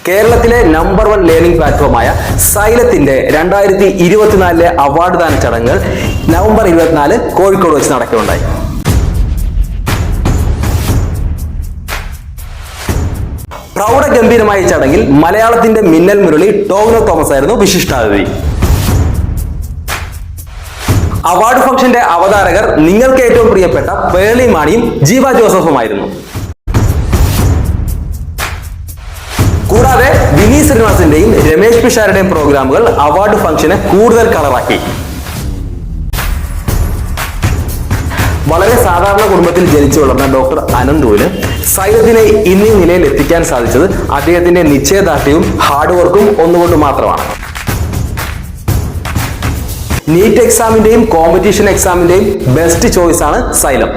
കേരളത്തിലെ number 1 learning പ്ലാറ്റ്ഫോമായ സൈലത്തിന്റെ 2024 award ദാന ചടങ്ങുകൾ നവംബർ 24 കോഴിക്കോട് വെച്ച് നടക്കുകയുണ്ടായി. പ്രൗഢഗംഭീരമായ ചടങ്ങിൽ മലയാളത്തിന്റെ മിന്നൽ മുരളി ടോവിനോ തോമസ് ആയിരുന്നു വിശിഷ്ടാതിഥി. അവാർഡ് ഫംഗ്ഷന്റെ അവതാരകർ നിങ്ങൾക്ക് ഏറ്റവും പ്രിയപ്പെട്ട പേളി മാണിയും ജീവ ജോസഫുമായിരുന്നു. കൂടാതെ വിനീത് ശ്രീനിവാസന്റെയും രമേശ് പിഷാരുടെയും പ്രോഗ്രാമുകൾ അവാർഡ് ഫംഗ്ഷനെ കൂടുതൽ കളറാക്കി. വളരെ സാധാരണ കുടുംബത്തിൽ ജനിച്ചു വളർന്ന ഡോക്ടർ അനന്തുവിന് സൈലത്തിനെ ഇന്നീ നിലയിൽ എത്തിക്കാൻ സാധിച്ചത് അദ്ദേഹത്തിന്റെ നിശ്ചയദാർഢ്യവും ഹാർഡ് വർക്കും ഒന്നുകൊണ്ട് മാത്രമാണ്. നീറ്റ് എക്സാമിന്റെയും കോമ്പറ്റീഷൻ എക്സാമിന്റെയും ബെസ്റ്റ് ചോയ്സ് ആണ് സൈലം.